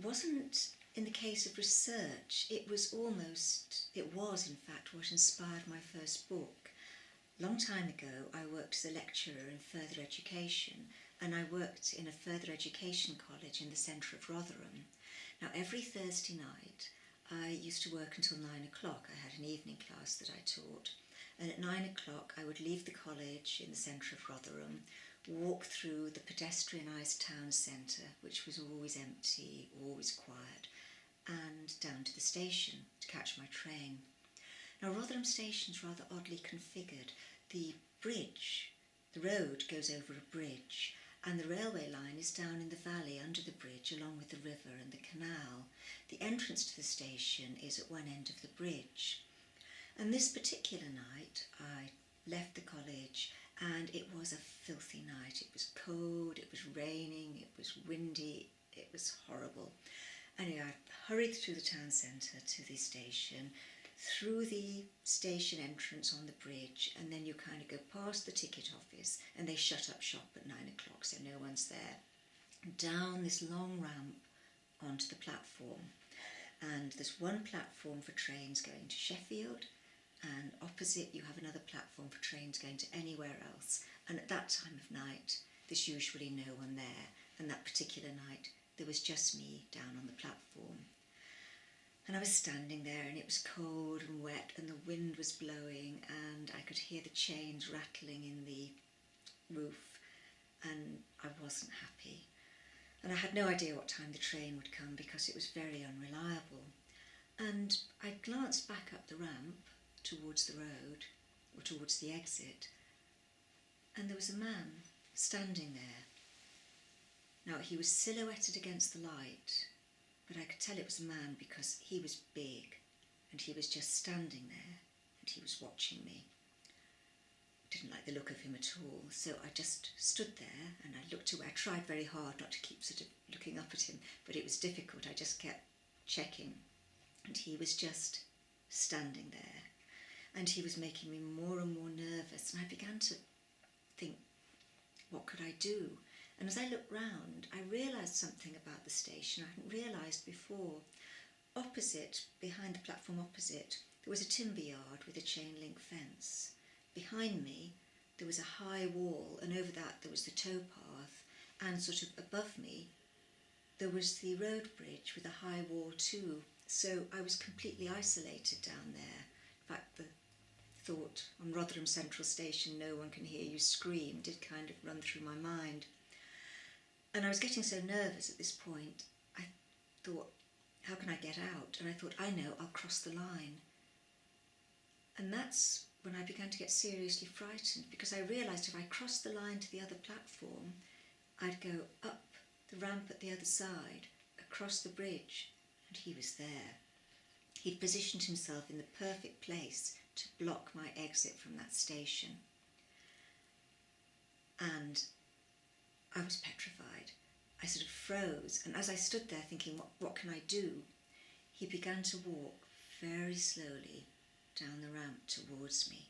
wasn't in the case of research, it was in fact what inspired my first book. A long time ago I worked as a lecturer in further education, and I worked in a further education college in the centre of Rotherham. Now every Thursday night I used to work until 9 o'clock. I had an evening class that I taught, and at 9 o'clock I would leave the college in the centre of Rotherham, walk through the pedestrianised town centre, which was always empty, always quiet, and down to the station to catch my train. Now Rotherham Station's rather oddly configured. The road goes over a bridge, and the railway line is down in the valley under the bridge along with the river and the canal. The entrance to the station is at one end of the bridge. And this particular night I left the college, and it was a filthy night. It was cold, it was raining, it was windy, it was horrible. Anyway, I hurried through the town centre to the station, through the station entrance on the bridge, and then you kind of go past the ticket office, and they shut up shop at 9 o'clock, so no one's there. Down this long ramp onto the platform, and there's one platform for trains going to Sheffield, and opposite you have another platform for trains going to anywhere else. And at that time of night, there's usually no one there, and that particular night there was just me down on the platform. And I was standing there, and it was cold and wet, and the wind was blowing, and I could hear the chains rattling in the roof, and I wasn't happy. And I had no idea what time the train would come because it was very unreliable. And I glanced back up the ramp towards the road, or towards the exit, and there was a man standing there. Now he was silhouetted against the light, but I could tell it was a man because he was big, and he was just standing there, and he was watching me. Didn't like the look of him at all, so I just stood there and I looked away. I tried very hard not to keep sort of looking up at him, but it was difficult. I just kept checking, and he was just standing there, and he was making me more and more nervous, and I began to think, what could I do? And as I looked round, I realised something about the station I hadn't realised before. Opposite, behind the platform opposite, there was a timber yard with a chain link fence. Behind me there was a high wall, and over that there was the towpath, and sort of above me there was the road bridge with a high wall too. So I was completely isolated down there. In fact, the thought, on Rotherham Central Station no one can hear you scream, did kind of run through my mind. And I was getting so nervous at this point, I thought, how can I get out? And I thought, I know, I'll cross the line. And that's when I began to get seriously frightened, because I realised if I crossed the line to the other platform, I'd go up the ramp at the other side, across the bridge, and he was there. He'd positioned himself in the perfect place to block my exit from that station. And I was petrified. I sort of froze, and as I stood there thinking, what can I do? He began to walk very slowly down the ramp towards me.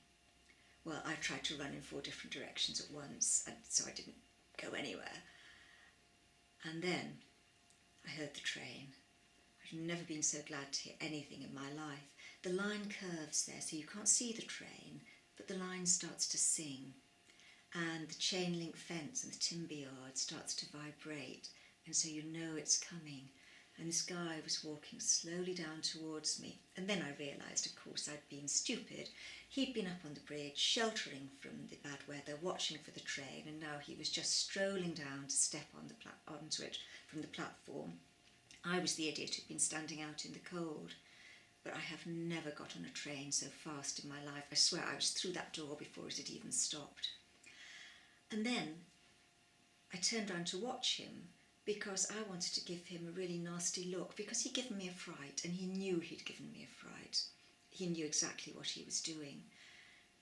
Well, I tried to run in 4 different directions at once, and so I didn't go anywhere. And then I heard the train. I've never been so glad to hear anything in my life. The line curves there, so you can't see the train, but the line starts to sing, and the chain link fence and the timber yard starts to vibrate, and so you know it's coming. And this guy was walking slowly down towards me, and then I realised, of course, I'd been stupid. He'd been up on the bridge, sheltering from the bad weather, watching for the train, and now he was just strolling down to step on onto it from the platform. I was the idiot who'd been standing out in the cold. But I have never got on a train so fast in my life. I swear I was through that door before it had even stopped. And then I turned round to watch him, because I wanted to give him a really nasty look, because he'd given me a fright, and he knew he'd given me a fright. He knew exactly what he was doing.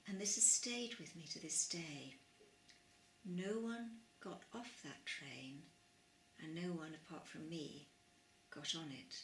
And this has stayed with me to this day. No one got off that train, and no one apart from me got on it.